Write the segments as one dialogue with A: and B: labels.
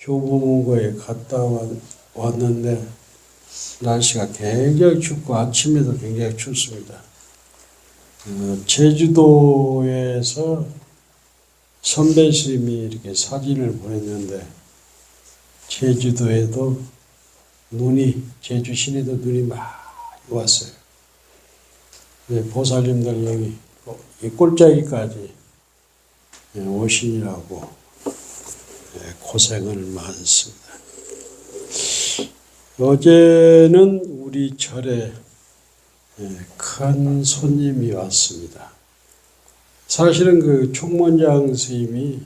A: 교보문고에 갔다 왔는데 날씨가 굉장히 춥고 아침에도 굉장히 춥습니다. 제주도에서 선배 스님이 이렇게 사진을 보냈는데 제주도에도 제주 시내도 눈이 많이 왔어요. 보살님들 여기 이 꼴짜기까지 오시느라고 고생을 많습니다. 어제는 우리 절에 큰 손님이 왔습니다. 사실은 그 총무장 스님이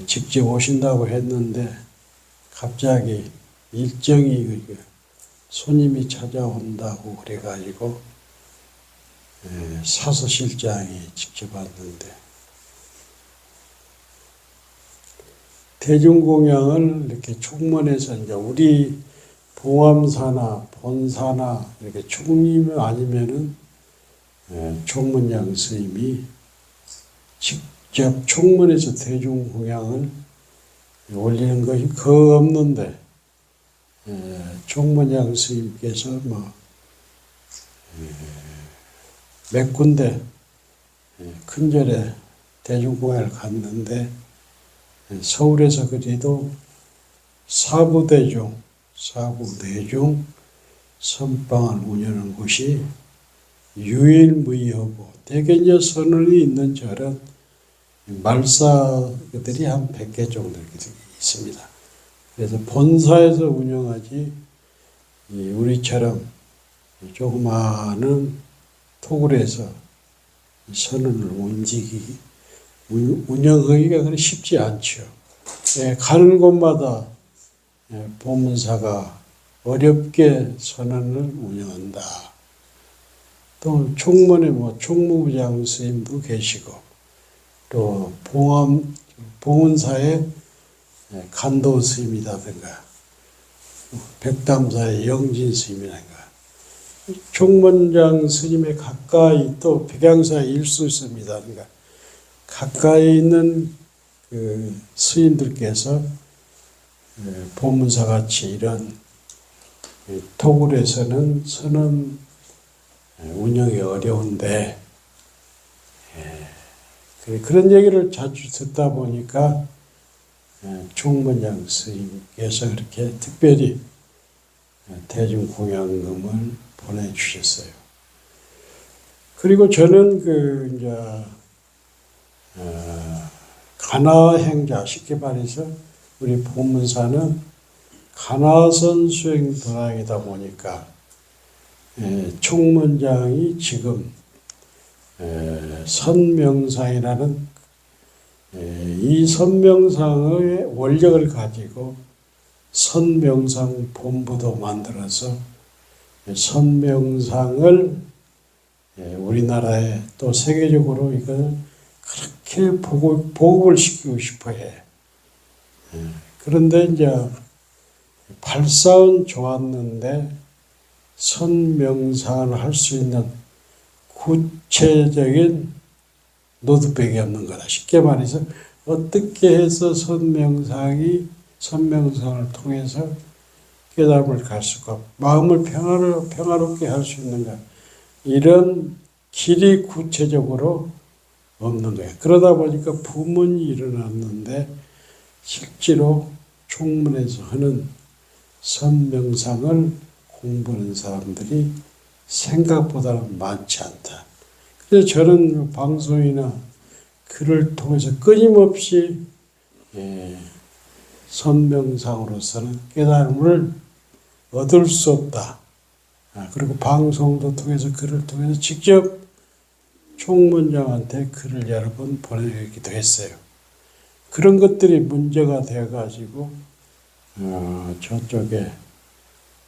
A: 직접 오신다고 했는데 갑자기 일정이 손님이 찾아온다고 그래가지고 사서실장이 직접 왔는데 대중공양을 이렇게 총문에서 이제 우리 봉암사나 본사나 이렇게 총림 아니면은 총문장 스님이 직접 총문에서 대중공양을 올리는 것이 거의 없는데 총문장 스님께서 몇 군데 큰 절에 대중공양을 갔는데 서울에서 그래도 사부대중 선방을 운영하는 곳이 유일무이하고 대개 이제 선언이 있는 절은 말사들이 한 100개 정도 있습니다. 그래서 본사에서 운영하지 우리처럼 조그마한 토굴에서 선언을 운영하기가 그리 쉽지 않죠. 가는 곳마다 보문사가 어렵게 선언을 운영한다. 또 총문에 총무부장 스님도 계시고 또 봉은사의 간도 스님이라든가 백담사의 영진 스님이라든가 총문장 스님의 가까이 또 백양사의 일수 스님이라든가 가까이 있는 그 스님들께서 보문사같이 이런 토굴에서는 선언 운영이 어려운데 그런 얘기를 자주 듣다 보니까 총문장 스님께서 그렇게 특별히 대중공양금을 보내주셨어요. 그리고 저는 가나행자, 쉽게 말해서 우리 보문사는 가나선 수행 도량이다 보니까 총문장이 지금 선명상이라는 이 선명상의 원력을 가지고 선명상 본부도 만들어서 선명상을 우리나라에 또 세계적으로 이걸 그렇게 보급을 시키고 싶어 해. 그런데 이제 발사은 좋았는데 선명상을 할 수 있는 구체적인 노드백이 없는 거다. 쉽게 말해서 어떻게 해서 선명상을 통해서 깨달음을 갈 수가 마음을 평화롭게 할 수 있는가. 이런 길이 구체적으로 없는 거예요. 그러다 보니까 부문이 일어났는데 실제로 총문에서 하는 선명상을 공부하는 사람들이 생각보다는 많지 않다. 그래서 저는 방송이나 글을 통해서 끊임없이 선명상으로서는 깨달음을 얻을 수 없다. 그리고 방송도 통해서 글을 통해서 직접 총문장한테 글을 여러 번 보내기도 했어요. 그런 것들이 문제가 되어가지고 저쪽에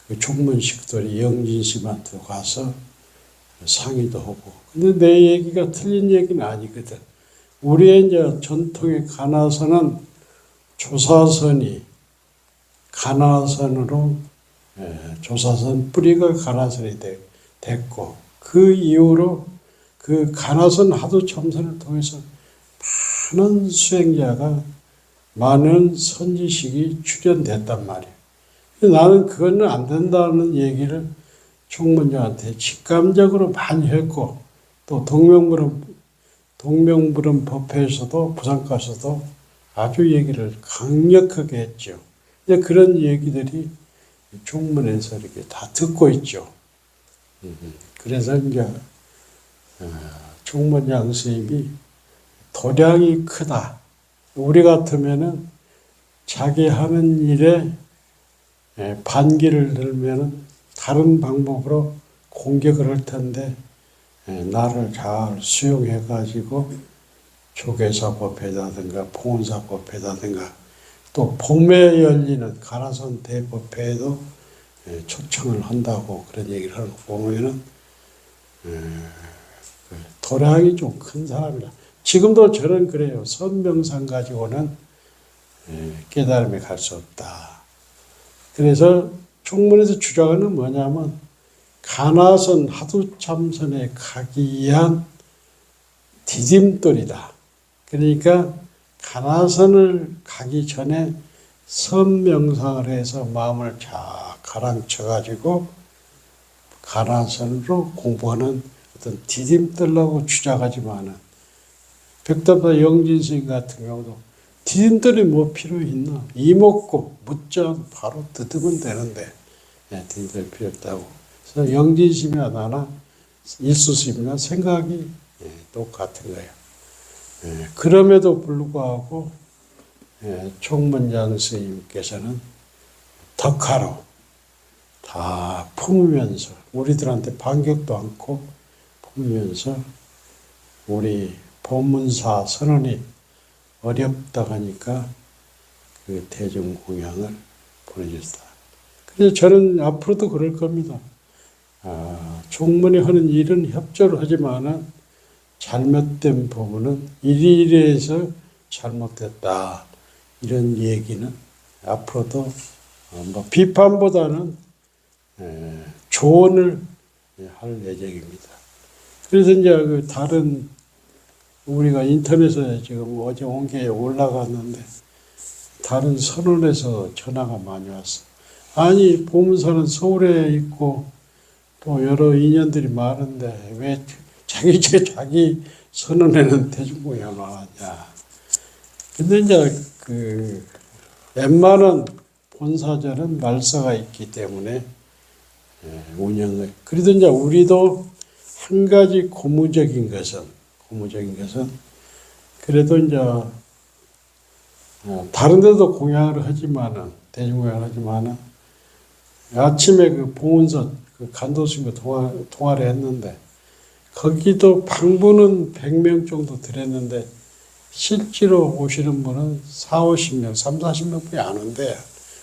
A: 그 총문식들이 영진심한테 가서 상의도 하고. 근데 내 얘기가 틀린 얘기는 아니거든. 우리의 이제 전통의 가나선은 조사선이 가나선으로 조사선 뿌리가 가나선이 됐고 그 이후로 그 가나선 하도 첨선을 통해서 많은 수행자가 많은 선지식이 출연됐단 말이에요. 나는 그거는 안 된다는 얘기를 총무장한테 직감적으로 많이 했고, 또 동명불은 법회에서도 부산가서도 아주 얘기를 강력하게 했죠. 그런 얘기들이 총문에서 이렇게 다 듣고 있죠. 그래서 이제 총무장 스님이 도량이 크다. 우리 같으면은 자기 하는 일에 반기를 들면은 다른 방법으로 공격을 할 텐데 나를 잘 수용해 가지고 조계사법회라든가 봉은사법회라든가 또 봄에 열리는 가라선 대법회에도 초청을 한다고 그런 얘기를 하는 거 보면은 도량이 좀 큰 사람이라. 지금도 저는 그래요. 선명상 가지고는 깨달음에 갈 수 없다. 그래서 총문에서 주장하는 뭐냐면 가나선 하두참선에 가기 위한 디딤돌이다. 그러니까 가나선을 가기 전에 선명상을 해서 마음을 잘 가라앉혀가지고 가나선으로 공부하는 어떤 디딤돌라고 주장하지만은 백담사 영진스님 같은 경우도 디딤돌이 뭐 필요 있나? 이목고 묻자 바로 뜯으면 되는데 디딤돌이 필요 없다고. 그래서 영진스님이나 나나 일수스님이나 생각이 똑같은 거예요. 그럼에도 불구하고 총문장 스님께서는 덕화로 다 품으면서 우리들한테 반격도 않고 품으면서 우리 법문사 선언이 어렵다 하니까 그 대중공양을 보내주셨다. 그래서 저는 앞으로도 그럴 겁니다. 총문이 하는 일은 협조를 하지만은 잘못된 부분은 이리이리해서 잘못됐다. 이런 얘기는 앞으로도 뭐 비판보다는 조언을 할 예정입니다. 그래서 이제 그 다른 우리가 인터넷에 지금 어제 온 게 올라갔는데 다른 선원에서 전화가 많이 왔어. 아니 보문사는 서울에 있고 또 여러 인연들이 많은데 왜 자기 선언에는 대중공연 나왔냐. 근데 이제 그 웬만한 본사절은 말사가 있기 때문에 운영을. 그래도 이제 우리도 한 가지 고무적인 것은 그래도 이제 다른 데도 공양을 하지만은 대중공양을 하지만은 아침에 그 봉은서 그 간도스님과 통화를 했는데 거기도 방문은 100명 정도 드렸는데 실제로 오시는 분은 40-50명, 30-40명뿐이 안 온대.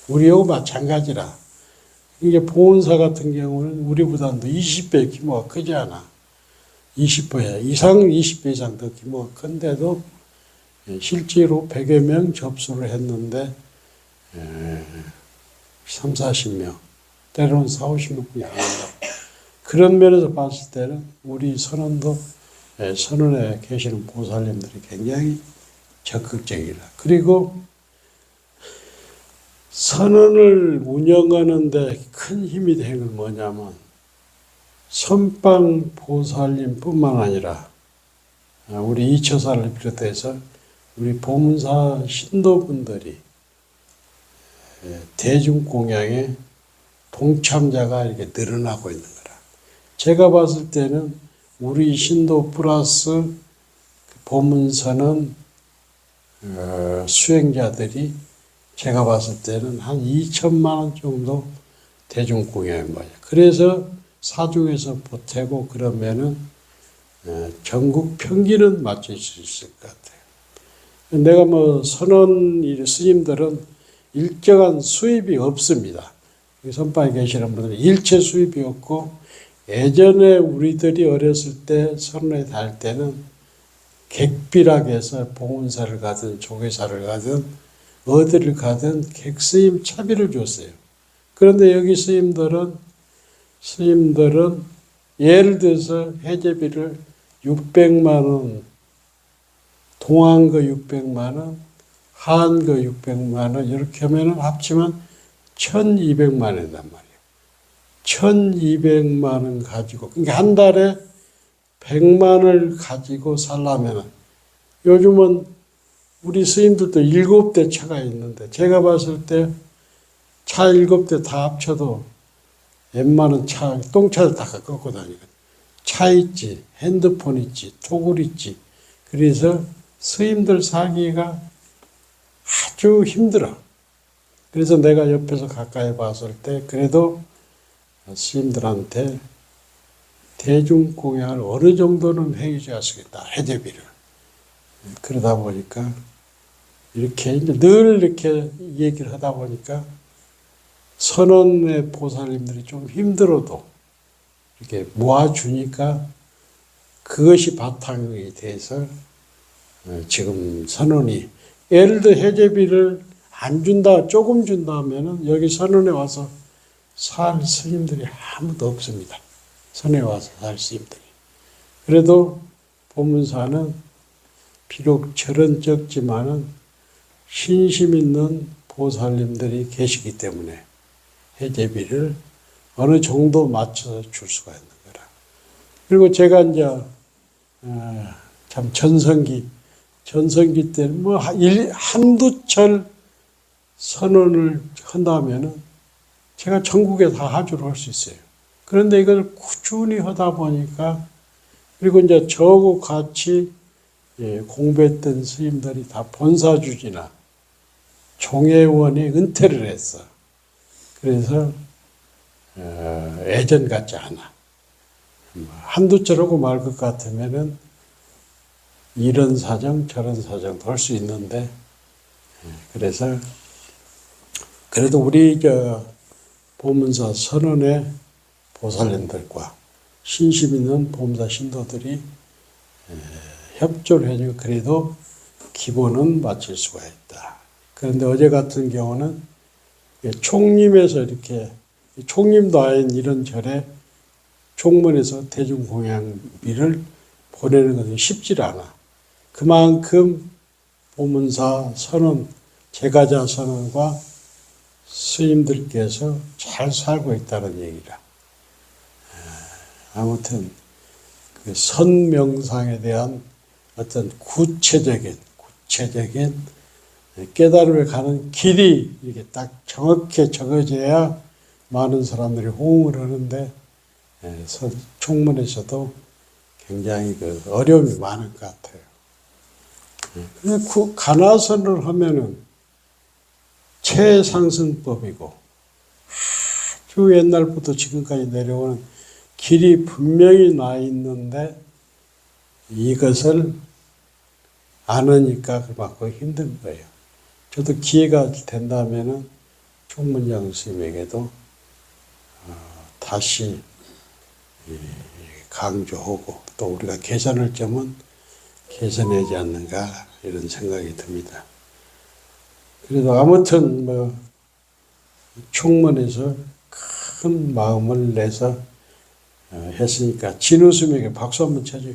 A: 우리하고 마찬가지라. 이게 봉은사 같은 경우는 우리보다도 20배 규모가 크지 않아. 20배 이상 더 규모가 큰데도 실제로 100여 명 접수를 했는데 30-40명, 때로는 40-50명뿐이 안 온다. 그런 면에서 봤을 때는 우리 선원도 선원에 계시는 보살님들이 굉장히 적극적이다. 그리고 선원을 운영하는데 큰 힘이 되는 건 뭐냐면 선방 보살님뿐만 아니라 우리 이처사를 비롯해서 우리 보문사 신도분들이 대중공양에 동참자가 이렇게 늘어나고 있는 거라. 제가 봤을 때는 우리 신도 플러스 보문사는 수행자들이 제가 봤을 때는 한 2천만 원 정도 대중공양인 거예요. 그래서 사중에서 보태고 그러면은 전국 평균은 맞출 수 있을 것 같아요. 내가 뭐 선원 스님들은 일정한 수입이 없습니다. 선방에 계시는 분들은 일체 수입이 없고 예전에 우리들이 어렸을 때 선원에 다닐 때는 객비라고 해서 봉은사를 가든 조계사를 가든 어디를 가든 객스님 차비를 줬어요. 그런데 여기 스님들은 예를 들어서 해제비를 600만 원, 동한 거 600만 원, 한그 600만 원 이렇게 하면 합치면 1200만 원이란 말이에요. 1200만 원 가지고, 그러니까 한 달에 100만 원을 가지고 살려면 요즘은 우리 스님들도 7대 차가 있는데 제가 봤을 때 차 7대 다 합쳐도 웬만한 차, 똥차를 다 갖고 다니거든요. 차 있지, 핸드폰 있지, 토굴 있지. 그래서 스님들 살기가 아주 힘들어. 그래서 내가 옆에서 가까이 봤을 때 그래도 스님들한테 대중공양을 어느 정도는 해주지 않겠다. 해제비를. 그러다 보니까 이렇게 이제 늘 이렇게 얘기를 하다 보니까 선원의 보살님들이 좀 힘들어도 이렇게 모아주니까 그것이 바탕이 돼서 지금 선원이 예를 들어 해제비를 안 준다, 조금 준다 하면은 여기 선원에 와서 살 스님들이 아무도 없습니다. 선에 와서 살 스님들이. 그래도 법문사는 비록 절은 적지만은 신심 있는 보살님들이 계시기 때문에 해제비를 어느 정도 맞춰서 줄 수가 있는 거라. 그리고 제가 이제 참 전성기 때는 뭐 한두 철 선언을 한다면은 제가 전국에 다 하주를 할 수 있어요. 그런데 이걸 꾸준히 하다 보니까 그리고 이제 저하고 같이 공부했던 스님들이 다 본사주지나 종회원에 은퇴를 했어. 그래서 예전 같지 않아. 한두 철하고 말 것 같으면은 이런 사정 저런 사정도 할 수 있는데 그래서 그래도 우리 보문사 선언의 보살님들과 신심 있는 보문사 신도들이 협조를 해주고 그래도 기본은 맞출 수가 있다. 그런데 어제 같은 경우는 총림에서 이렇게 총림도 아닌 이런 절에 총문에서 대중공양비를 보내는 것은 쉽지 않아. 그만큼 보문사 선언, 제가자 선언과 스님들께서 잘 살고 있다는 얘기라. 아무튼 그 선명상에 대한 어떤 구체적인 깨달음에 가는 길이 이렇게 딱 정확히 적어져야 많은 사람들이 호응을 하는데 총문에서도 굉장히 그 어려움이 많을 것 같아요. 근데 가나선을 하면은 최상승법이고 아주 옛날부터 지금까지 내려오는 길이 분명히 나 있는데 이것을 안으니까 그만큼 힘든 거예요. 저도 기회가 된다면은 총문장 스님에게도 다시 강조하고 또 우리가 개선할 점은 개선하지 않는가 이런 생각이 듭니다. 그래도 아무튼 뭐 총문에서 큰 마음을 내서 했으니까 진우 스님에게 박수 한번 쳐줘요.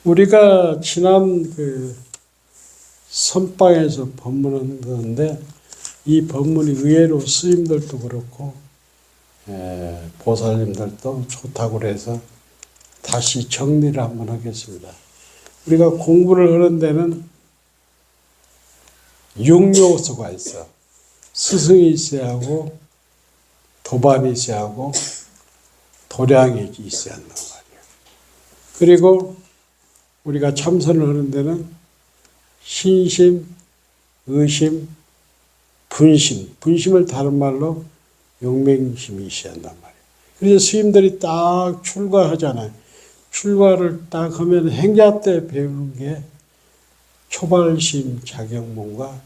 A: 우리가 지난 그 선방에서 법문한 건데 이 법문이 의외로 스님들도 그렇고 보살님들도 좋다고 그래서 다시 정리를 한번 하겠습니다. 우리가 공부를 하는 데는 6요소가 있어. 스승이 있어야 하고 도반이 있어야 하고 도량이 있어야 한단 말이에요. 그리고 우리가 참선을 하는 데는 신심, 의심, 분심. 분심을 다른 말로 용맹심이 있어야 한단 말이에요. 그래서 스님들이 딱 출가하잖아요. 출가를 딱 하면 행자 때 배우는 게 초발심, 자경문과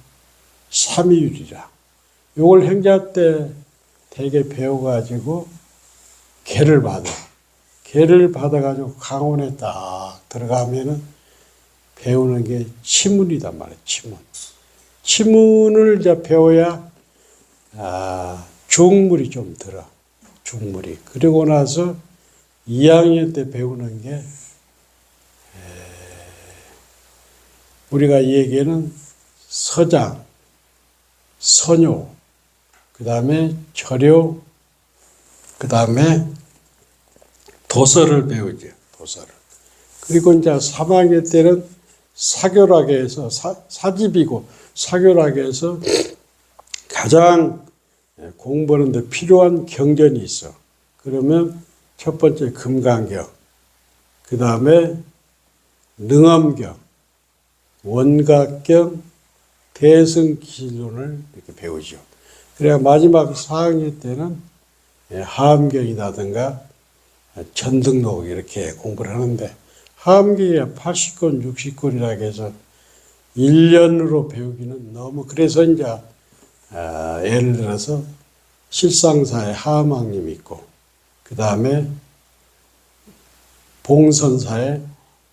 A: 삼위율이라. 요걸 행자 때 되게 배워가지고 개를 받아. 개를 받아가지고 강원에 딱 들어가면은 배우는 게 치문이단 말이에요. 치문. 치문을 이제 배워야 중물이 좀 들어. 중물이. 그리고 나서 2학년 때 배우는 게 우리가 이 얘기는 서장, 선요, 그 다음에 절요, 그 다음에 도서를 배우죠. 도서를. 그리고 이제 3학년 때는 사교락에서 사집이고 사교락에서 가장 공부하는데 필요한 경전이 있어. 그러면 첫 번째 금강경, 그 다음에 능엄경, 원각경, 대승기실론을 이렇게 배우죠. 그래야 마지막 4학년 때는 하암경이라든가 전등록 이렇게 공부를 하는데, 하암경이 80권, 60권이라고 해서 1년으로 배우기는 너무, 그래서 이제 예를 들어서 실상사에 하암왕님 있고, 그 다음에 봉선사에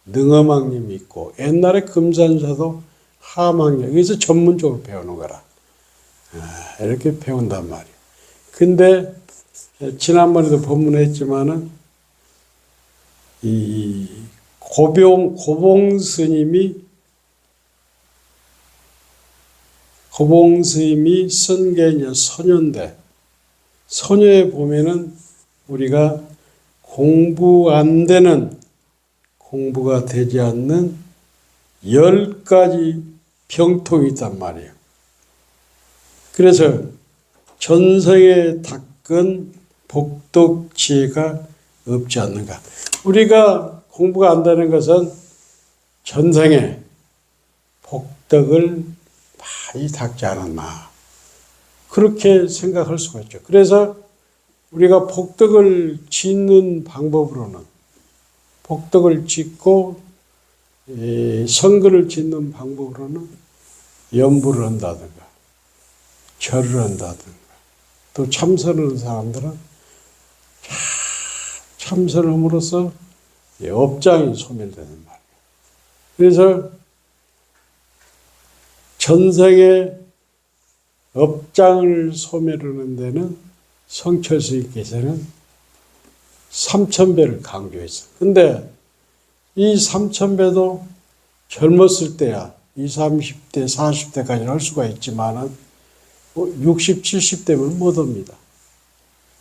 A: 능엄왕님 있고, 옛날에 금산사도 하암왕님, 여기서 전문적으로 배우는 거라. 이렇게 배운단 말이에요. 근데 지난번에도 법문했지만은 이 고봉 스님이 쓴 게 이제 선녀인데, 선녀에 보면은 우리가 공부가 되지 않는 10가지 병통이 있단 말이에요. 그래서 전생에 닦은 복덕지혜가 없지 않는가. 우리가 공부가 안 되는 것은 전생에 복덕을 많이 닦지 않았나, 그렇게 생각할 수가 있죠. 그래서 우리가 복덕을 짓는 방법으로는, 복덕을 짓고 선거를 짓는 방법으로는 염불을 한다든가 절을 한다든가, 또 참선하는 사람들은 참선함으로써 업장이 소멸되는 말이에요. 그래서 전생에 업장을 소멸하는 데는 성철 스님께서는 3000배를 강조했어요. 근데 이 3000배도 젊었을 때야 20, 30대, 40대까지는 할 수가 있지만은 60, 70대면 못 합니다.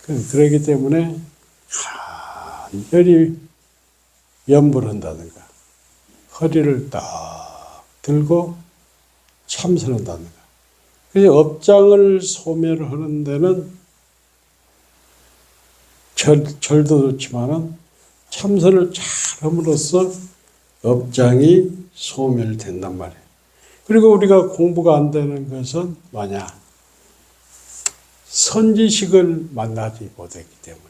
A: 그렇기 때문에 간절히 염불을 한다든가, 허리를 딱 들고 참선한다든가. 그래서 업장을 소멸하는 데는 절도 좋지만은 참선을 잘 함으로써 업장이 소멸된단 말이에요. 그리고 우리가 공부가 안 되는 것은 뭐냐? 선지식을 만나지 못했기 때문에.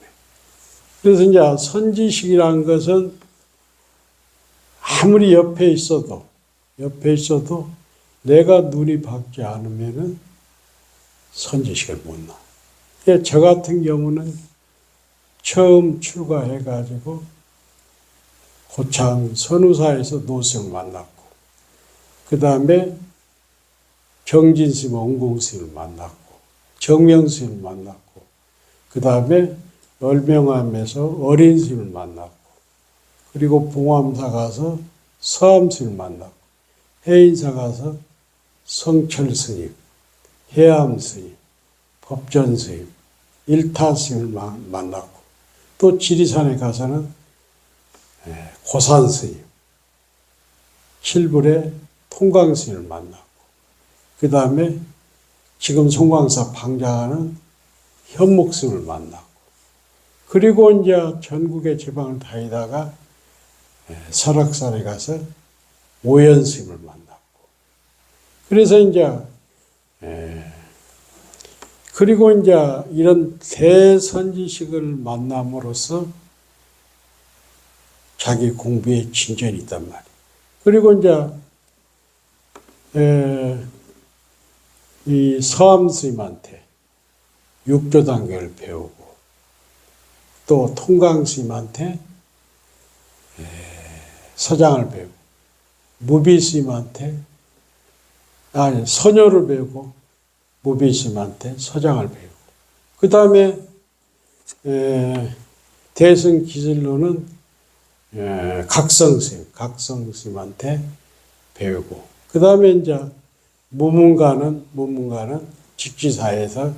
A: 그래서 이제 선지식이라는 것은 아무리 옆에 있어도 내가 눈이 밝지 않으면은 선지식을 못 나. 저 같은 경우는 처음 출가해가지고 고창 선우사에서 노승을 만났고, 그 다음에 정진스님, 원공스님을 만났고, 정명스님을 만났고, 그 다음에 얼명암에서 어린 스님을 만났고, 그리고 봉암사 가서 서암스님을 만났고, 해인사 가서 성철 스님, 해암 스님, 법전 스님, 일타 스님을 만났고, 또 지리산에 가서는 고산 스님, 칠불의 통강 스님을 만났고, 그 다음에 지금 송광사 방장하는 현목 스님을 만났고, 그리고 이제 전국의 지방을 다니다가 설악산에 가서 오연 스님을 만났고, 그래서 이제 그리고 이제 이런 대선지식을 만남으로써 자기 공부에 진전이 있단 말이에요. 그리고 이제 이 서암 스님한테 육조 단계를 배우고, 또 통강 스님한테 서장을 배우고, 무비 스님한테 선효를 배우고, 무비 스님한테 서장을 배우고, 그 다음에 대승 기질로는 각성 스님한테 배우고, 그 다음에 이제 무문가는 직지사에서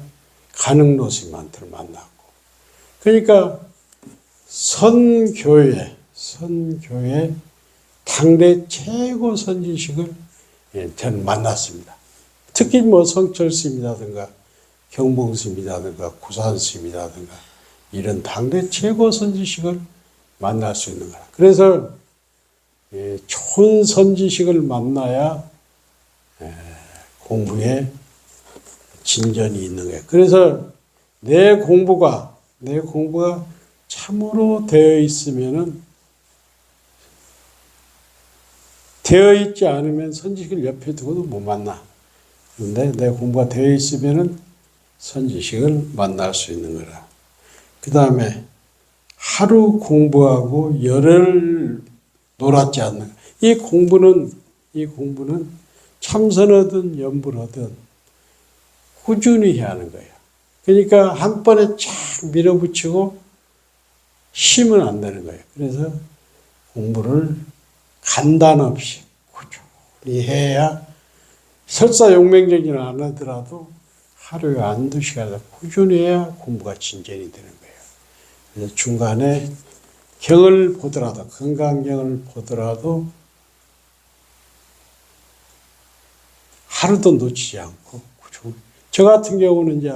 A: 가능노스님한테 만나고. 그러니까 선교회 당대 최고 선지식을 저는 만났습니다. 특히 뭐 성철스님이라든가 경봉스님이라든가 구산스님이라든가 이런 당대 최고 선지식을 만날 수 있는 거라. 그래서 좋은 선지식을 만나야 공부에 진전이 있는 거예요. 그래서 내 공부가 참으로 되어 있으면은, 되어 있지 않으면 선지식을 옆에 두고도 못 만나. 그런데 내 공부가 되어 있으면은 선지식을 만날 수 있는 거라. 그 다음에 하루 공부하고 열흘 놀았지 않는. 이 공부는 참선하든 연불하든 꾸준히 해야 하는 거예요. 그러니까 한 번에 쫙 밀어붙이고 쉬면 안 되는 거예요. 그래서 공부를 간단 없이 꾸준히 해야, 설사 용맹적이는 안 하더라도 하루에 한두 시간 꾸준히 해야 공부가 진전이 되는 거예요. 그래서 중간에 경을 보더라도, 건강경을 보더라도 하루도 놓치지 않고 꾸준히. 저 같은 경우는 이제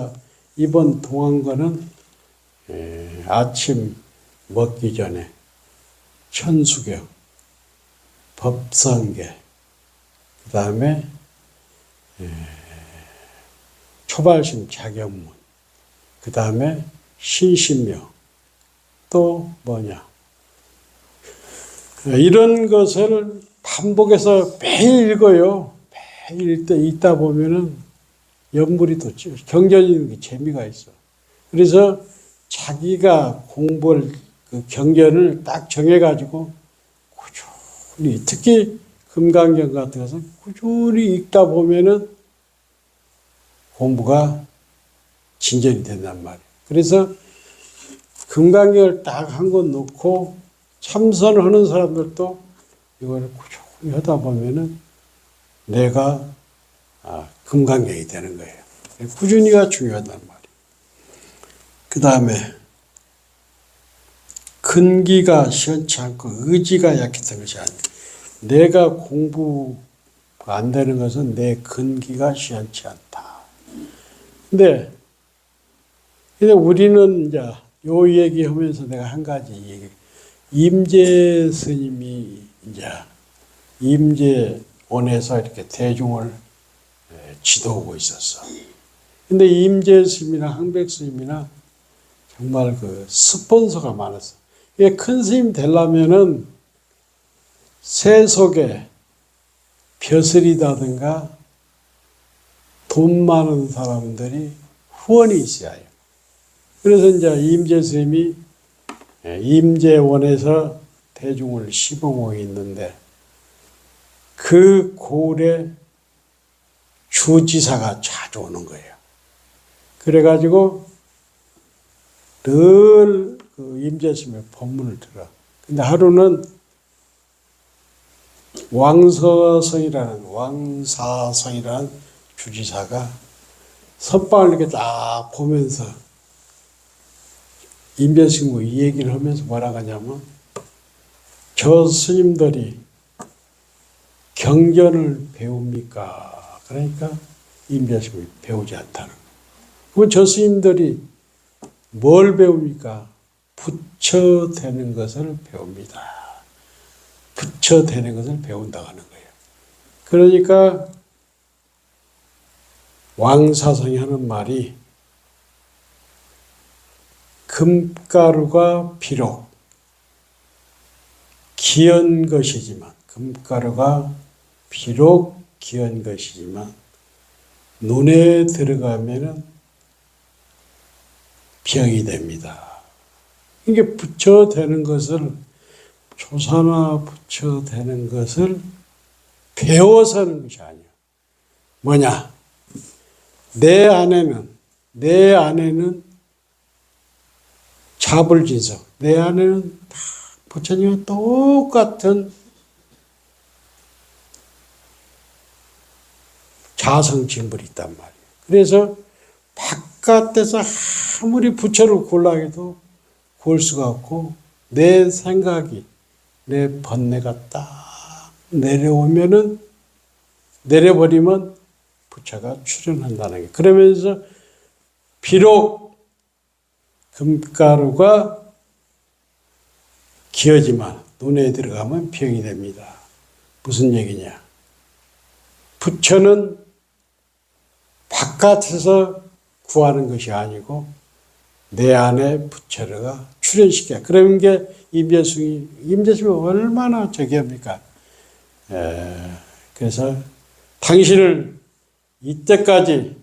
A: 이번 동안과는 아침 먹기 전에 천수경, 법성계, 그 다음에 초발심 자경문, 그 다음에 신신명, 또 뭐냐, 이런 것을 반복해서 매일 읽어요. 매일 읽다 보면은 연불이 또 경전이 재미가 있어. 그래서 자기가 공부할 그 경전을 딱 정해가지고 꾸준히, 특히 금강경 같은 것은 꾸준히 읽다 보면은 공부가 진전이 된단 말이에요. 그래서 금강경을 딱 한 권 놓고 참선을 하는 사람들도 이걸 꾸준히 하다 보면은 내가 금강경이 되는 거예요. 꾸준히가 중요하단 말이에요. 그 다음에 근기가 시원치 않고 의지가 약했던 것이 아니에요. 내가 공부가 안 되는 것은 내 근기가 시원치 않다. 근데 우리는 이제 요 얘기하면서 내가 한 가지 얘기, 임재 스님이 이제 임재원에서 이렇게 대중을 지도하고 있었어. 근데 임재 스님이나 항백 스님이나 정말 그 스폰서가 많았어. 이게 큰 스님 되려면은 세속에 벼슬이라든가 돈 많은 사람들이 후원이 있어야 해요. 그래서 이제 임재 스님이 임재원에서 대중을 시봉하고 있는데, 그 고을에 주지사가 자주 오는 거예요. 그래가지고 늘 그 임재 스님의 법문을 들어. 근데 하루는 왕사성이라는 주지사가 선방을 이렇게 딱 보면서 임재 스님과 이 얘기를 하면서 뭐라고 하냐면, 저 스님들이 경전을 배웁니까? 그러니까 임재 스님이 배우지 않다는 거예요. 그럼 저 스님들이 뭘 배웁니까? 부처되는 것을 배웁니다. 부처되는 것을 배운다고 하는 거예요. 그러니까 왕사성이 하는 말이, 금가루가 비록 귀한 것이지만, 눈에 들어가면은 병이 됩니다. 이게 부처되는 것을, 조사나 부처되는 것을 배워서 하는 것이 아니야. 뭐냐? 내 안에는 자불진석, 내 안에는 다 부처님과 똑같은 자성징벌이 있단 말이에요. 그래서 바깥에서 아무리 부처를 구하려고 해도 구할 수가 없고 내 생각이 내 번뇌가 딱 내려버리면 부처가 출현한다는 게. 그러면서 비록 금가루가 기어지만 눈에 들어가면 병이 됩니다. 무슨 얘기냐? 부처는 바깥에서 구하는 것이 아니고 내 안에 부처가 출현시켜요. 그런 게 임재승이 얼마나 저기 합니까? 그래서 당신을 이때까지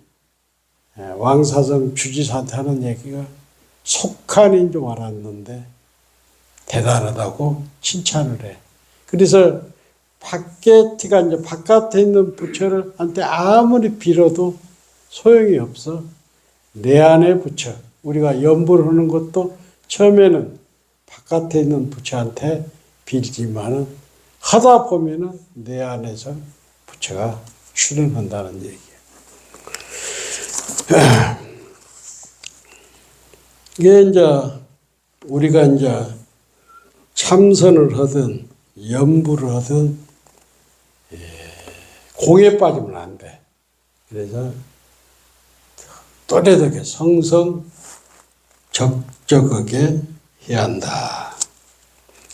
A: 왕사성 주지사한테 하는 얘기가 속한인 줄 알았는데 대단하다고 칭찬을 해. 그래서 바깥에 있는 부처를 한테 아무리 빌어도 소용이 없어. 내 안에 부처. 우리가 염불을 하는 것도 처음에는 바깥에 있는 부처한테 빌지만은 하다 보면은 내 안에서 부처가 출현한다는 얘기예요. 이게 이제 우리가 이제 참선을 하든 염불을 하든 공에 빠지면 안 돼. 그래서 또래되게 적적하게 해야 한다.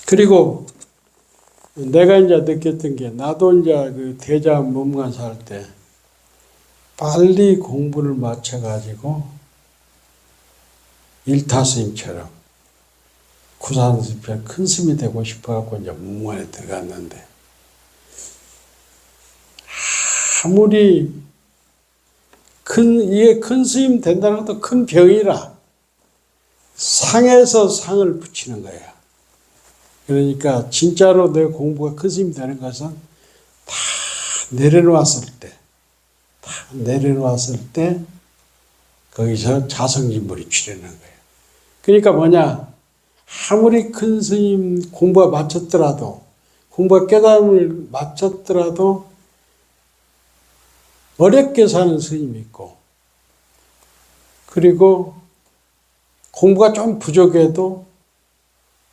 A: 그리고 내가 이제 느꼈던 게 나도 이제 그 대자 몸관사 할 때 빨리 공부를 마쳐가지고 일타 스님처럼 구산 스님처럼 큰 스님이 되고 싶어갖고 이제 문관에 들어갔는데 아무리 이게 큰 스님 된다는 것도 큰 병이라 상에서 상을 붙이는 거야. 그러니까 진짜로 내 공부가 큰 스님 되는 것은 다 내려놓았을 때 거기서 자성진물이 출현하는 거예요. 그러니까 뭐냐, 아무리 큰 스님 공부가 마쳤더라도, 공부가 깨달음을 마쳤더라도 어렵게 사는 스님이 있고, 그리고 공부가 좀 부족해도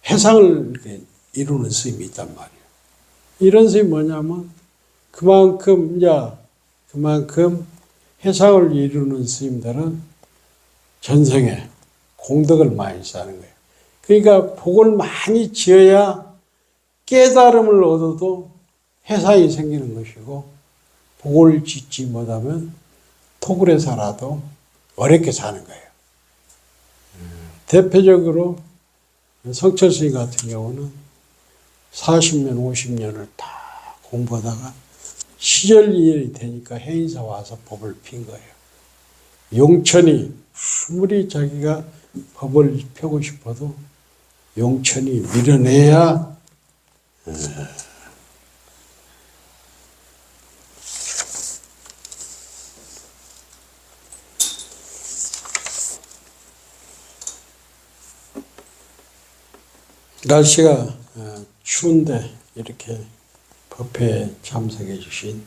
A: 해상을 이루는 스님이 있단 말이에요. 이런 스님이 뭐냐면 그만큼 해상을 이루는 스님들은 전생에 공덕을 많이 쌓는 거예요. 그러니까 복을 많이 지어야 깨달음을 얻어도 해상이 생기는 것이고, 복을 짓지 못하면 토굴에 살아도 어렵게 사는 거예요. 대표적으로 성철 스님 같은 경우는 40년, 50년을 다 공부하다가 시절이연이 되니까 해인사 와서 법을 핀 거예요. 용천이 아무리 자기가 법을 펴고 싶어도 용천이 밀어내야 날씨가 추운데 이렇게 법회에 참석해 주신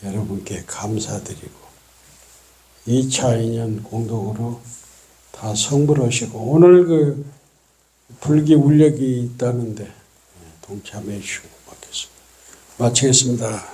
A: 여러분께 감사드리고 2차 인연 공덕으로 다 성불하시고 오늘 그 불기 울력이 있다는데 동참해 주시고 마치겠습니다.